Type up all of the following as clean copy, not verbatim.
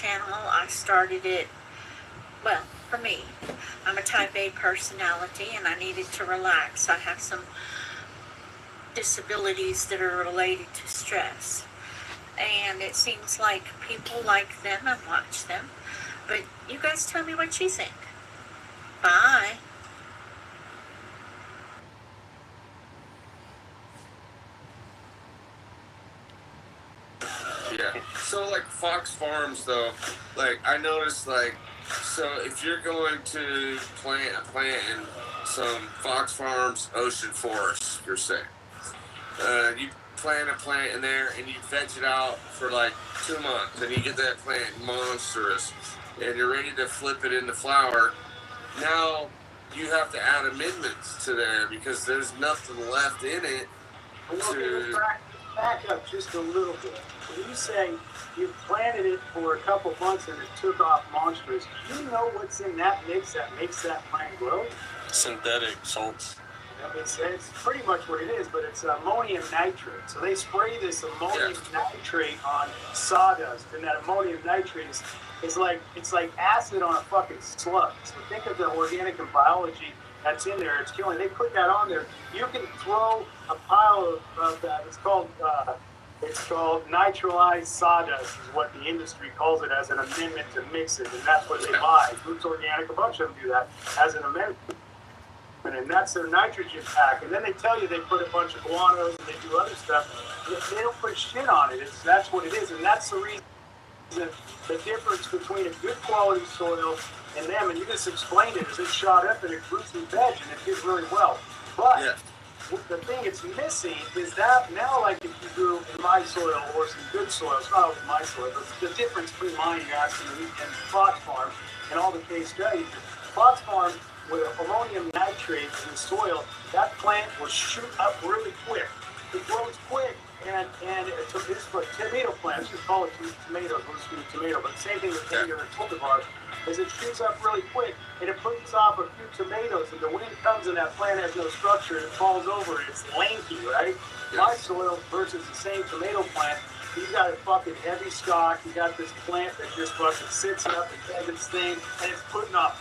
channel. I started it, well, for me, I'm a type A personality and I needed to relax. I have some disabilities that are related to stress. And it seems like people like them and watch them. But you guys tell me what you think. Bye. Yeah. So like Fox Farms though, like I noticed like, so if you're going to plant in some Fox Farms ocean forest, you're saying, you plant a plant in there and you veg it out for like 2 months and you get that plant monstrous and you're ready to flip it into flower. Now you have to add amendments to there because there's nothing left in it. Back up just a little bit. When you say you planted it for a couple months and it took off monstrous, do you know what's in that mix that makes that plant grow? Synthetic salts. It's pretty much what it is, but it's ammonium nitrate. So they spray this ammonium nitrate on sawdust, and that ammonium nitrate is like, it's like acid on a fucking slug. So think of the organic and biology that's in there. It's killing. They put that on there. You can throw a pile of that. It's called nitralized sawdust, is what the industry calls it, as an amendment to mix it, and that's what they buy. Roots Organic, a bunch of them do that as an amendment. And that's their nitrogen pack. And then they tell you they put a bunch of guanos and they do other stuff. They don't put shit on it. That's what it is. And that's the reason, the difference between a good quality soil and them. And you just explained it, is it shot up and it grew some veg and it did really well. But the thing it's missing is that now, like if you grew in my soil or some good soil, it's not always my soil, but the difference between mine, you're asking me, and Fox Farm and all the case studies. Fox Farm, with ammonium nitrate in the soil, that plant will shoot up really quick. It grows quick, and it's for tomato plants. You call it tomatoes, we'll just do tomato, but the same thing with any other cultivar, is it shoots up really quick, and it puts off a few tomatoes, and the wind comes and that plant has no structure, and it falls over, and it's lanky, right? My soil versus the same tomato plant, you got a fucking heavy stalk, you got this plant that just fucking sits up and does its thing, and it's putting off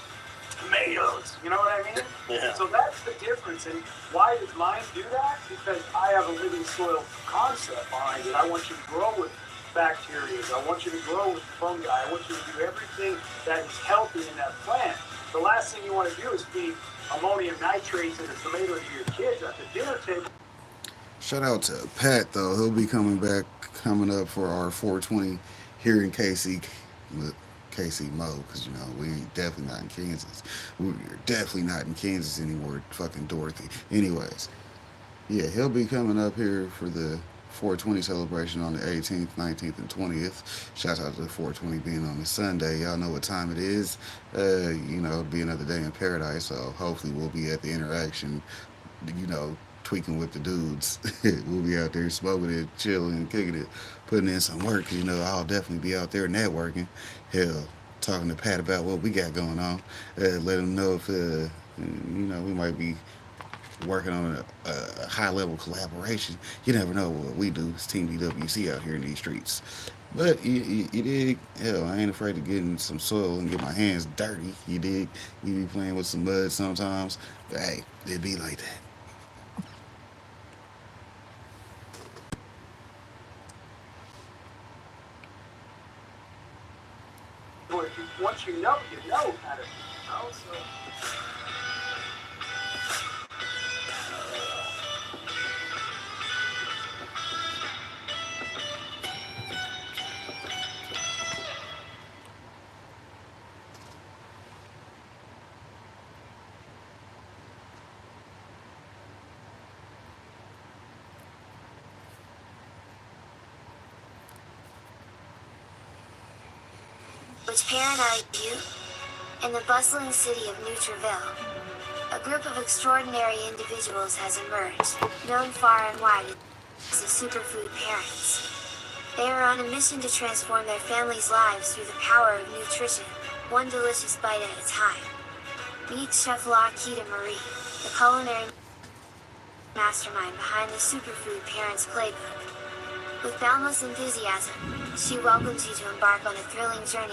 tomatoes, you know what I mean? Yeah. So that's the difference. And why does mine do that? Because I have a living soil concept behind it. I want you to grow with bacteria. I want you to grow with fungi. I want you to do everything that is healthy in that plant. The last thing you want to do is feed ammonium nitrates in a tomato to your kids at the dinner table. Shout out to Pat though. He'll be coming up for our 420 here in KC. KC Mo, because we ain't definitely not in Kansas. We're definitely not in Kansas anymore, fucking Dorothy. Anyways, yeah, he'll be coming up here for the 420 celebration on the 18th, 19th, and 20th. Shout out to the 420 being on the Sunday. Y'all know what time it is. It'll be another day in paradise, so hopefully we'll be at the interaction, tweaking with the dudes. We'll be out there smoking it, chilling, kicking it, putting in some work. I'll definitely be out there networking. Hell, talking to Pat about what we got going on. Let him know if we might be working on a high level collaboration. You never know what we do. It's Team TWC out here in these streets. But you dig? Hell, I ain't afraid to get in some soil and get my hands dirty. You dig? You be playing with some mud sometimes. But hey, it be like that. Once you know kind of, so. Which parent are you? In the bustling city of Nutriville, a group of extraordinary individuals has emerged, known far and wide as the superfood parents. They are on a mission to transform their families' lives through the power of nutrition, one delicious bite at a time. Meet Chef Laquita Marie, the culinary mastermind behind the Superfood Parents Playbook. With boundless enthusiasm, she welcomes you to embark on a thrilling journey